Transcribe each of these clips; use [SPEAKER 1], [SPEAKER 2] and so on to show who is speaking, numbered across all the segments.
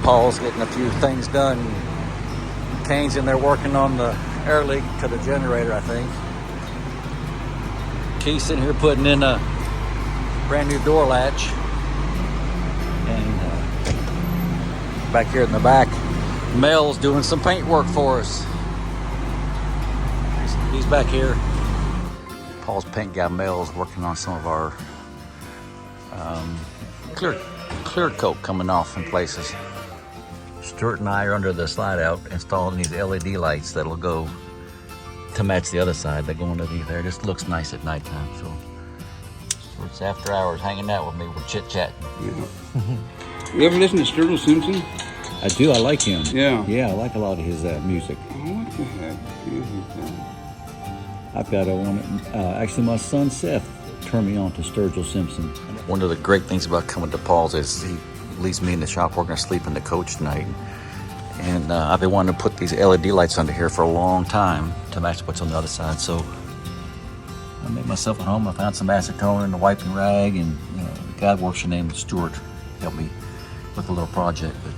[SPEAKER 1] Paul's getting a few things done. Kane's in there working on the air leak to the generator, I think. Keith's in here putting in a brand new door latch. And back here in the back, Mel's doing some paint work for us. He's back here. Paul's paint guy Mel's working on some of our clear coat coming off in places. Stuart and I are under the slide out installing these LED lights that'll go to match the other side. They go underneath there. It just looks nice at nighttime. So it's after hours hanging out with me. We're chit-chatting.
[SPEAKER 2] Yeah. You ever listen to Sturgill Simpson?
[SPEAKER 1] I do. I like him.
[SPEAKER 2] Yeah.
[SPEAKER 1] Yeah, I like a lot of his music.
[SPEAKER 2] What the heck is that?
[SPEAKER 1] I've got one. Actually, my son Seth turned me on to Sturgill Simpson. One of the great things about coming to Paul's is he leaves me in the shop. We're going to sleep in the coach tonight. And I've been wanting to put these LED lights under here for a long time to match what's on the other side. So I made myself at home. I found some acetone and a wiping rag. And the guy works named Stuart helped me with a little project. But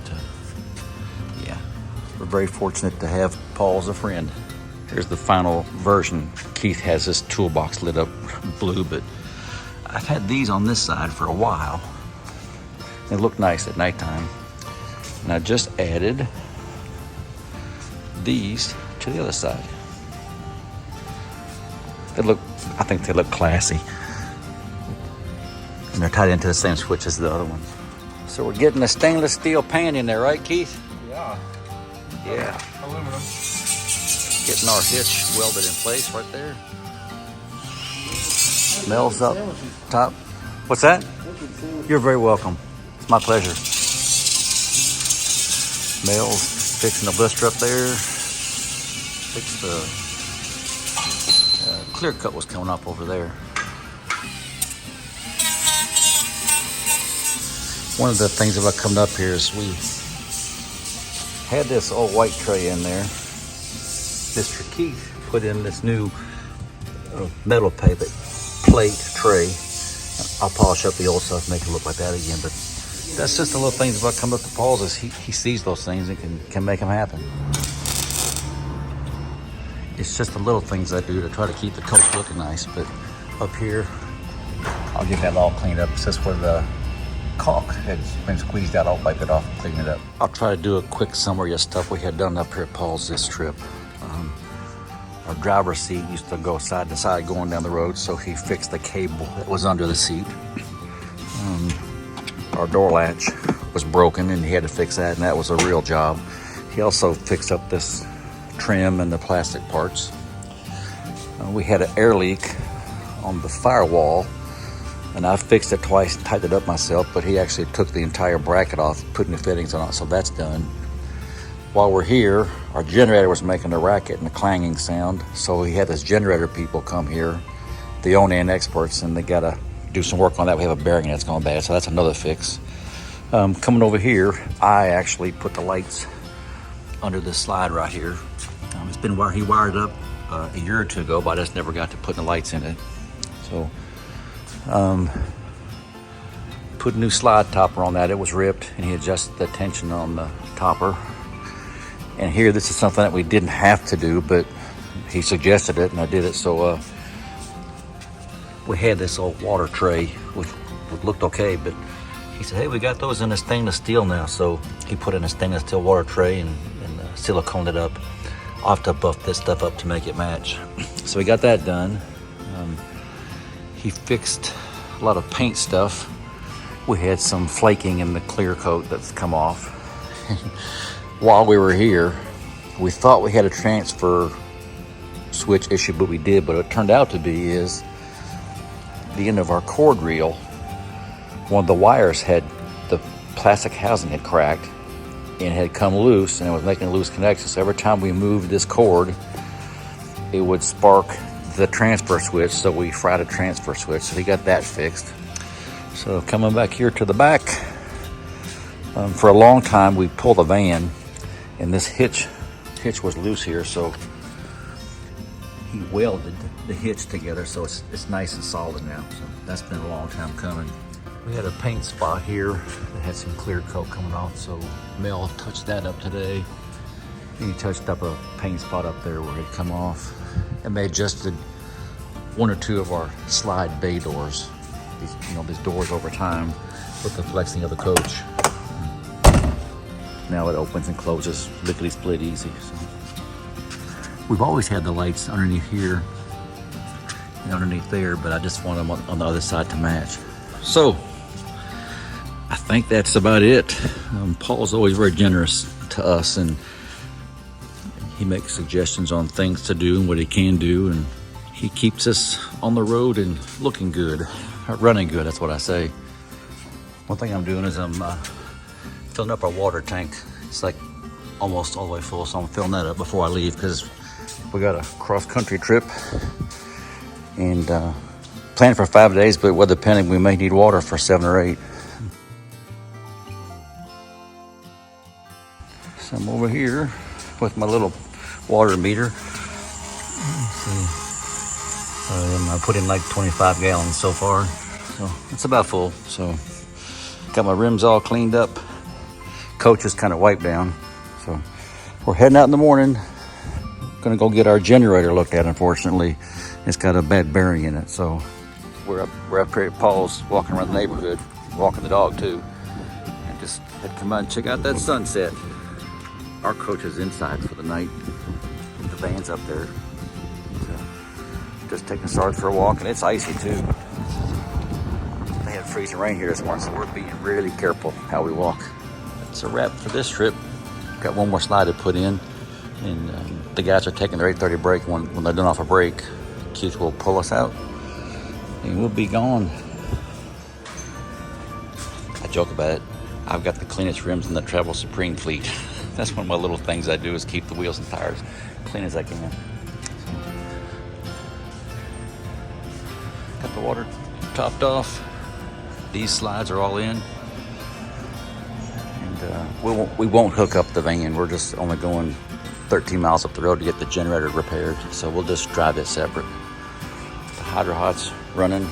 [SPEAKER 1] yeah, we're very fortunate to have Paul as a friend. Here's the final version. Keith has this toolbox lit up blue, but I've had these on this side for a while. They look nice at nighttime. And I just added these to the other side. I think they look classy. And they're tied into the same switch as the other ones. So we're getting a stainless steel pan in there, right, Keith?
[SPEAKER 2] Yeah.
[SPEAKER 1] Yeah.
[SPEAKER 2] Aluminum.
[SPEAKER 1] Getting our hitch welded in place right there. Mel's up top. What's that? You're very welcome. It's my pleasure. Mel's fixing the blister up there. Fix the clear cut was coming up over there. One of the things about coming up here is we had this old white tray in there. Mr. Keith put in this new metal plate tray. I'll polish up the old stuff, make it look like that again, but that's just the little things about coming up to Paul's is he sees those things and can make them happen. It's just the little things I do to try to keep the coach looking nice, but up here, I'll get that all cleaned up. It's just where the caulk has been squeezed out. I'll wipe it off and clean it up. I'll try to do a quick summary of stuff we had done up here at Paul's this trip. Our driver's seat used to go side to side going down the road, so he fixed the cable that was under the seat. Our door latch was broken and he had to fix that, and that was a real job. He also fixed up this trim and the plastic parts. We had an air leak on the firewall, and I fixed it twice, tightened it up myself, but he actually took the entire bracket off, put new fittings on it, so that's done. While we're here, our generator was making a racket and a clanging sound, so he had his generator people come here, the Onan experts, and they gotta do some work on that. We have a bearing that's gone bad, so that's another fix. Coming over here, I actually put the lights under this slide right here. It's been he wired up a year or two ago, but I just never got to putting the lights in it. So, put a new slide topper on that. It was ripped, and he adjusted the tension on the topper. And here, this is something that we didn't have to do, but he suggested it, and I did it. So we had this old water tray, which looked okay, but he said, hey, we got those in a stainless steel now. So he put in a stainless steel water tray and siliconed it up. I'll have to buff this stuff up to make it match. So we got that done. He fixed a lot of paint stuff. We had some flaking in the clear coat that's come off. While we were here, we thought we had a transfer switch issue, but we did. But it turned out to be is the end of our cord reel. One of the wires had, the plastic housing had cracked and had come loose, and it was making a loose connection. So every time we moved this cord, it would spark the transfer switch. So we fried a transfer switch. So he got that fixed. So coming back here to the back, for a long time we pulled the van, and this hitch was loose here, so he welded the hitch together so it's nice and solid now. So that's been a long time coming. We had a paint spot here that had some clear coat coming off, so Mel touched that up today. He touched up a paint spot up there where it come off, and they adjusted one or two of our slide bay doors. These doors over time with the flexing of the coach. Now it opens and closes lickety split easy. So we've always had the lights underneath here and underneath there, but I just want them on the other side to match. So I think that's about it. Paul's always very generous to us, and he makes suggestions on things to do and what he can do, and he keeps us on the road and looking good, running good, that's what I say. One thing I'm doing is I'm filling up our water tank. It's like almost all the way full, so I'm filling that up before I leave because we got a cross-country trip and planned for 5 days, but weather depending, we may need water for 7 or 8. So I'm over here with my little water meter. Let's see. I put in like 25 gallons so far, so it's about full. So got my rims all cleaned up. Coach is kind of wiped down, so we're heading out in the morning. Gonna go get our generator looked at. Unfortunately, it's got a bad bearing in it, so we're up here at Paul's, walking around the neighborhood, walking the dog too, and just had to come out and check out that sunset. Our coach is inside for the night. The van's up there. So just taking Sarge for a walk, and it's icy too. They had freezing rain here this morning, so we're being really careful how we walk. That's a wrap for this trip. Got one more slide to put in, and the guys are taking their 8:30 break. When they're done off a break, kids will pull us out, and we'll be gone. I joke about it. I've got the cleanest rims in the Travel Supreme fleet. That's one of my little things I do, is keep the wheels and tires clean as I can. Got the water topped off. These slides are all in. And we won't hook up the van. We're just only going 13 miles up the road to get the generator repaired. So we'll just drive it separate. The Hydro Hot's running.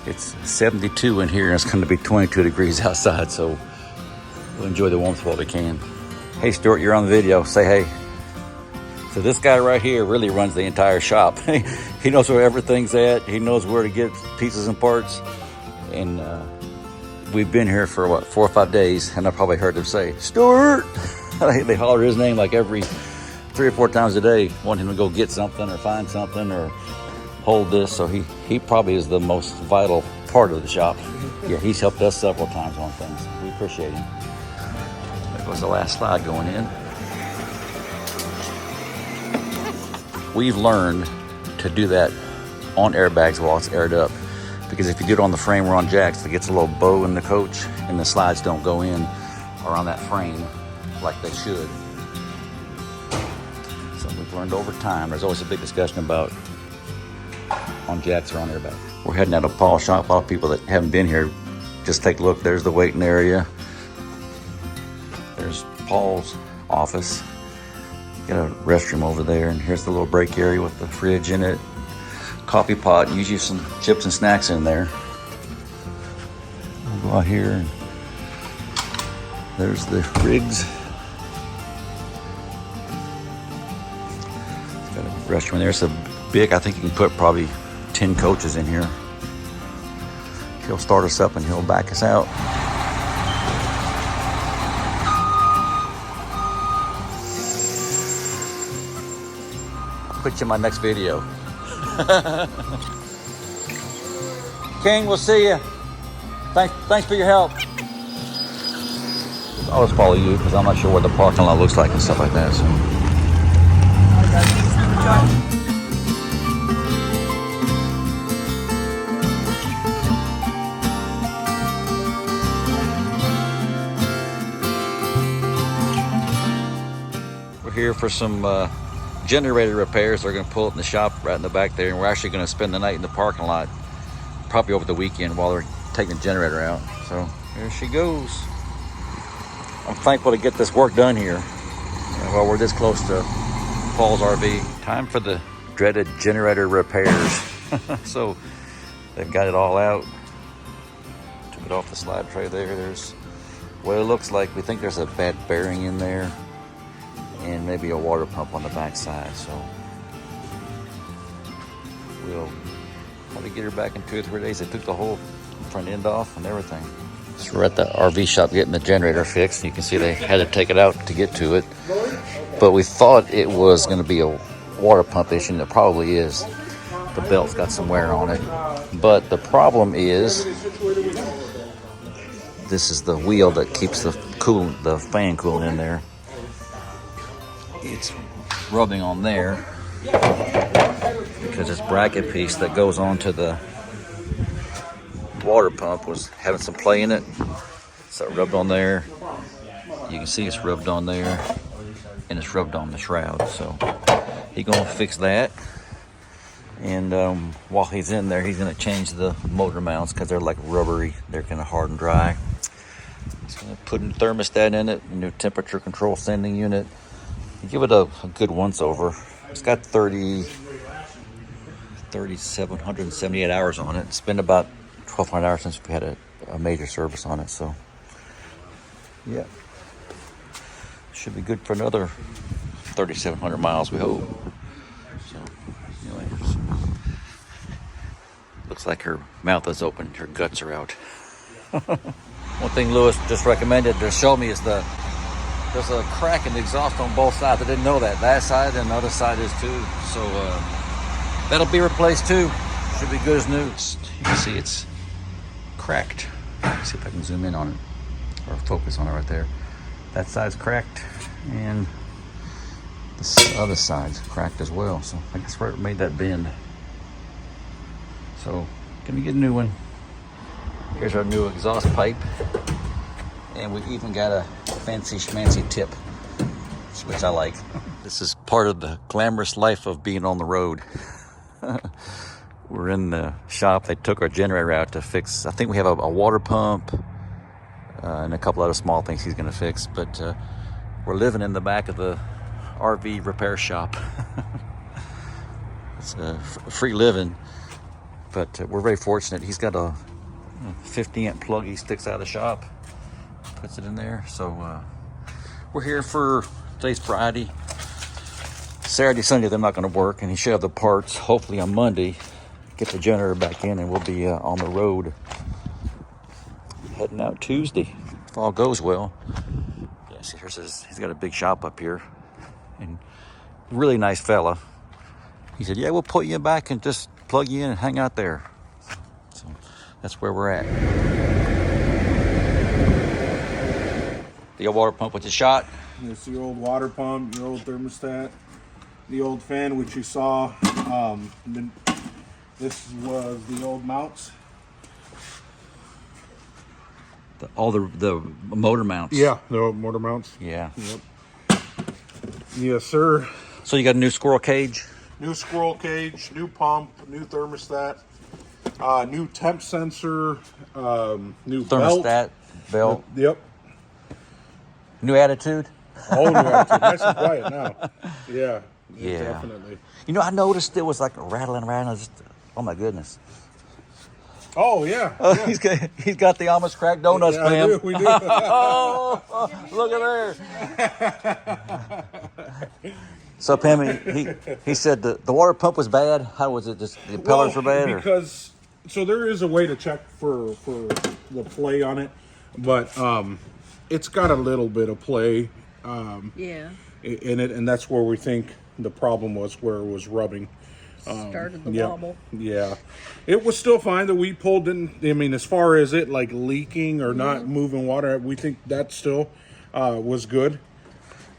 [SPEAKER 1] It's 72 in here, and it's going to be 22 degrees outside. So we'll enjoy the warmth while we can. Hey Stuart, you're on the video, say hey. So this guy right here really runs the entire shop. He knows where everything's at. He knows where to get pieces and parts. And we've been here for what, 4 or 5 days, and I probably heard them say, Stuart! They holler his name like every 3 or 4 times a day, wanting him to go get something or find something or hold this. So he probably is the most vital part of the shop. Yeah, he's helped us several times on things. We appreciate him. Was the last slide going in. We've learned to do that on airbags while it's aired up, because if you do it on the frame or on jacks, it gets a little bow in the coach and the slides don't go in around that frame like they should. So we've learned over time. There's always a big discussion about on jacks or on airbags. We're heading out of Paul's shop. A lot of people that haven't been here, just take a look. There's the waiting area. There's Paul's office. Got a restroom over there, and here's the little break area with the fridge in it, coffee pot, and usually some chips and snacks in there. We'll go out here, and there's the rigs. Got a restroom in there. It's a big, I think you can put probably 10 coaches in here. He'll start us up and he'll back us out. Put you in my next video. King, we'll see you. Thanks for your help. I'll always follow you because I'm not sure what the parking lot looks like and stuff like that. So. We're here for some generator repairs. They're going to pull it in the shop right in the back there, and we're actually going to spend the night in the parking lot, probably over the weekend while they're taking the generator out. So here she goes. I'm thankful to get this work done here while we're this close to Paul's RV. Time for the dreaded generator repairs. So they've got it all out to took it off the slide tray there. There's what it looks like. We think there's a bad bearing in there and maybe a water pump on the back side. So we'll probably get her back in 2 or 3 days. They took the whole front end off and everything. So we're at the RV shop getting the generator fixed. You can see they had to take it out to get to it. But we thought it was going to be a water pump issue, and it probably is. The belt's got some wear on it. But the problem is, this is the wheel that keeps the fan cooling in there. It's rubbing on there because this bracket piece that goes onto the water pump was having some play in it. So it rubbed on there. You can see it's rubbed on there, and it's rubbed on the shroud. So he's gonna fix that. And while he's in there, he's gonna change the motor mounts because they're like rubbery. They're kind of hard and dry. He's gonna put a thermostat in it, a new temperature control sending unit. Give it a good once over. It's got 3,778 hours on it. It's been about 1,200 hours since we had a major service on it. So yeah, should be good for another 3,700 miles, we hope. So anyways, looks like her mouth is open, her guts are out. One thing Lewis just recommended to show me is there's a crack in the exhaust on both sides. I didn't know that. That side and the other side is too. So that'll be replaced too. Should be good as new. You can see it's cracked. Let's see if I can zoom in on it or focus on it right there. That side's cracked and this other side's cracked as well. So I guess where it made that bend. So gonna get a new one. Here's our new exhaust pipe. And we even got a fancy schmancy tip, which I like. This is part of the glamorous life of being on the road. We're in the shop. They took our generator out to fix. I think we have a water pump and a couple other small things he's going to fix. But we're living in the back of the RV repair shop. It's free living, but we're very fortunate. He's got a 50-amp plug he sticks out of the shop. Puts it in there. So we're here for, today's Friday. Saturday, Sunday, they're not going to work, and he should have the parts hopefully on Monday. Get the generator back in, and we'll be on the road heading out Tuesday if all goes well. Yeah, see, he's got a big shop up here, and really nice fella. He said, "Yeah, we'll put you back and just plug you in and hang out there." So that's where we're at. The old water pump with the shot.
[SPEAKER 3] It's the old water pump, your old thermostat, the old fan, which you saw. This was the old mounts.
[SPEAKER 1] All the motor mounts.
[SPEAKER 3] Yeah, the old motor mounts.
[SPEAKER 1] Yeah.
[SPEAKER 3] Yep. Yes, sir.
[SPEAKER 1] So you got a new squirrel cage?
[SPEAKER 3] New squirrel cage, new pump, new thermostat, new temp sensor, new
[SPEAKER 1] Thermostat, belt.
[SPEAKER 3] Yep.
[SPEAKER 1] New attitude?
[SPEAKER 3] Oh, new attitude. Nice and quiet now. Yeah.
[SPEAKER 1] Yeah.
[SPEAKER 3] Definitely.
[SPEAKER 1] You know, I noticed it was like rattling around. Just, oh my goodness.
[SPEAKER 3] Oh, yeah. Yeah.
[SPEAKER 1] He's got the Amish crack donuts,
[SPEAKER 3] Yeah,
[SPEAKER 1] Pam.
[SPEAKER 3] we do.
[SPEAKER 1] Oh, look at there. So Pam, he said the water pump was bad. How was it? Just the impellers were bad?
[SPEAKER 3] Because so there is a way to check for the play on it, but it's got a little bit of play in it, and that's where we think the problem was, where it was rubbing.
[SPEAKER 4] Started the
[SPEAKER 3] yeah,
[SPEAKER 4] wobble.
[SPEAKER 3] Yeah, it was still fine. The weed pole didn't. I mean, as far as it like leaking or not moving water, we think that still was good.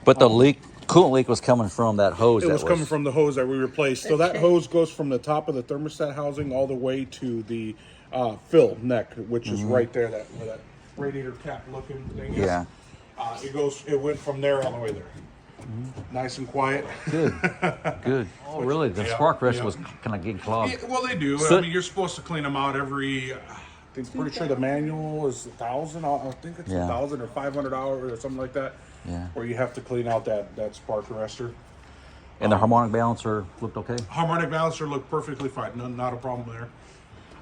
[SPEAKER 1] But the coolant leak was coming from that hose.
[SPEAKER 3] It was coming from the hose that we replaced. So that hose goes from the top of the thermostat housing all the way to the fill neck, which is right there. Where that radiator cap looking thing is.
[SPEAKER 1] Yeah.
[SPEAKER 3] It went from there all the way there. Nice and quiet.
[SPEAKER 1] Good. Good. Oh, really? The spark pressure was kind of getting clogged.
[SPEAKER 3] Yeah, well, they do. I mean, you're supposed to clean them out every. I'm pretty sure the manual is 1,000. I think it's 1,000 or $500 or something like that.
[SPEAKER 1] Yeah.
[SPEAKER 3] Where you have to clean out that spark arrestor.
[SPEAKER 1] And the harmonic balancer looked okay?
[SPEAKER 3] Harmonic balancer looked perfectly fine. Not a problem there.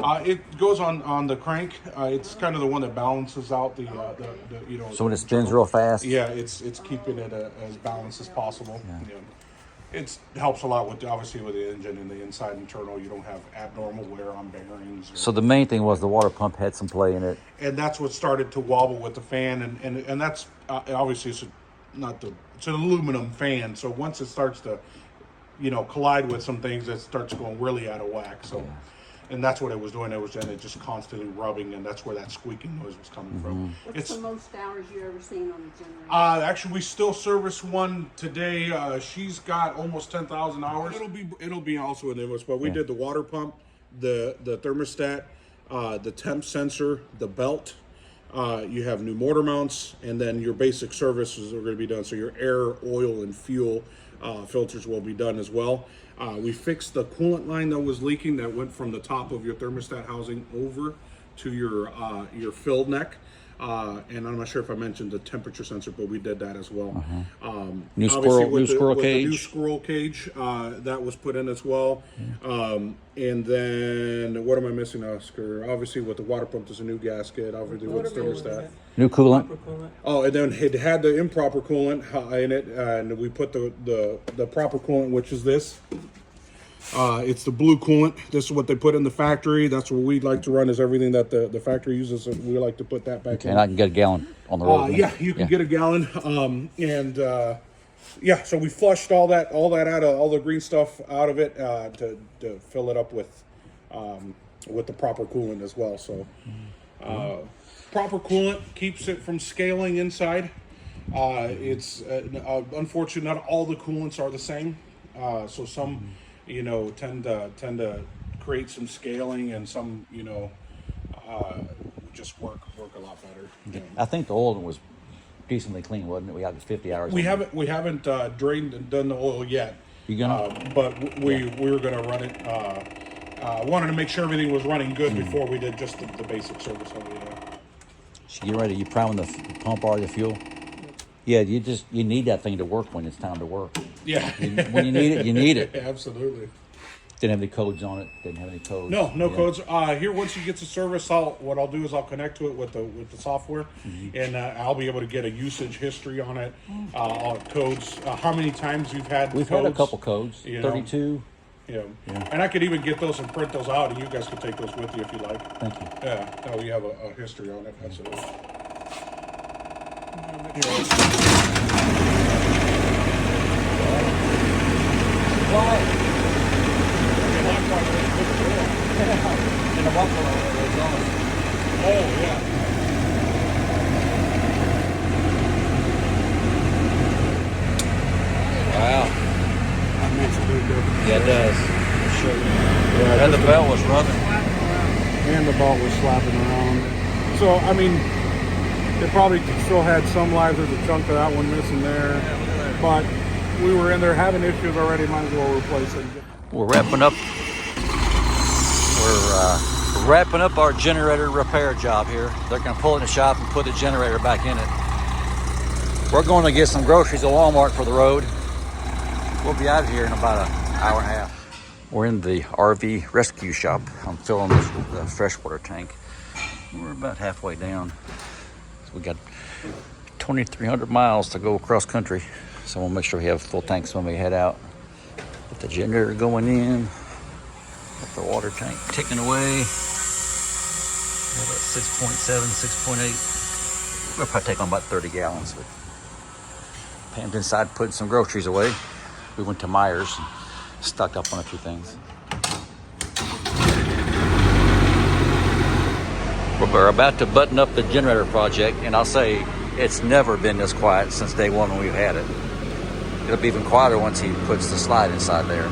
[SPEAKER 3] It goes on the crank. It's kind of the one that balances out the you know.
[SPEAKER 1] So when it spins real fast.
[SPEAKER 3] Yeah, it's keeping it as balanced as possible. Yeah. It helps a lot with obviously with the engine and the inside internal. You don't have abnormal wear on bearings.
[SPEAKER 1] So the main thing was the water pump had some play in it.
[SPEAKER 3] And that's what started to wobble with the fan, and that's obviously it's an aluminum fan. So once it starts to, collide with some things, it starts going really out of whack. So. Yeah. And that's what it was doing. It just constantly rubbing, and that's where that squeaking noise was coming from.
[SPEAKER 4] What's the most hours you ever seen on a generator?
[SPEAKER 3] Actually, we still service one today. She's got almost 10,000 hours. It'll be also an invoice, but we did the water pump, the thermostat, the temp sensor, the belt. You have new motor mounts, and then your basic services are going to be done. So your air, oil, and fuel filters will be done as well. We fixed the coolant line that was leaking that went from the top of your thermostat housing over to your fill neck. And I'm not sure if I mentioned the temperature sensor, but we did that as well.
[SPEAKER 1] New squirrel cage.
[SPEAKER 3] The new squirrel cage that was put in as well. And then what am I missing, Oscar? Obviously, with the water pump, there's a new gasket. Obviously, with the thermostat.
[SPEAKER 1] New coolant.
[SPEAKER 3] Oh, and then it had the improper coolant in it, and we put the proper coolant, which is this. It's the blue coolant. This is what they put in the factory. That's what we like to run, is everything that the factory uses. We like to put that back in.
[SPEAKER 1] And I can get a gallon on the road.
[SPEAKER 3] Yeah, you can get a gallon. So we flushed all that out of all the green stuff out of it to fill it up with the proper coolant as well. So proper coolant keeps it from scaling inside. It's unfortunately not all the coolants are the same. So some tend to create some scaling, and some just work a lot better.
[SPEAKER 1] I think the oil was decently clean, wasn't it? We got 50 hours.
[SPEAKER 3] We haven't drained and done the oil yet.
[SPEAKER 1] You gonna?
[SPEAKER 3] But we were gonna run it. Wanted to make sure everything was running good before we did just the basic service on it.
[SPEAKER 1] So you ready? You priming the pump or the fuel? Yeah, you need that thing to work when it's time to work.
[SPEAKER 3] Yeah.
[SPEAKER 1] When you need it, you need it.
[SPEAKER 3] Absolutely.
[SPEAKER 1] Didn't have any codes on it. Didn't have any codes.
[SPEAKER 3] No codes. Here, once you get to service, what I'll do is I'll connect to it with the software, and I'll be able to get a usage history on it, on codes, how many times you've had.
[SPEAKER 1] We've
[SPEAKER 3] codes,
[SPEAKER 1] had a couple codes. 32.
[SPEAKER 3] Yeah, and I could even get those and print those out, and you guys could take those with you if you like.
[SPEAKER 1] Thank you.
[SPEAKER 3] Yeah, no, you have a history on it. Absolutely.
[SPEAKER 1] In the Buffalo,
[SPEAKER 3] Oh yeah.
[SPEAKER 1] wow.
[SPEAKER 3] That makes a big difference.
[SPEAKER 1] Yeah, it does. Sure. Yeah, and the belt was rubbing.
[SPEAKER 3] And the belt was slapping around. So, I mean, it probably still had some lives. There's a chunk of that one missing there. But we were in there having issues already. Might as well replace it.
[SPEAKER 1] We're wrapping up. We're wrapping up our generator repair job here. They're going to pull it in the shop and put the generator back in it. We're going to get some groceries at Walmart for the road. We'll be out of here in about an hour and a half. We're in the RV rescue shop. I'm filling the freshwater tank. We're about halfway down. So we got 2,300 miles to go across country. So we'll make sure we have full tanks when we head out. Get the generator going in. Got the water tank ticking away. About 6.7, 6.8. We'll probably take on about 30 gallons. But Pam's inside putting some groceries away. We went to Myers and stocked up on a few things. We're about to button up the generator project, and I'll say it's never been this quiet since day one when we've had it. It'll be even quieter once he puts the slide inside there.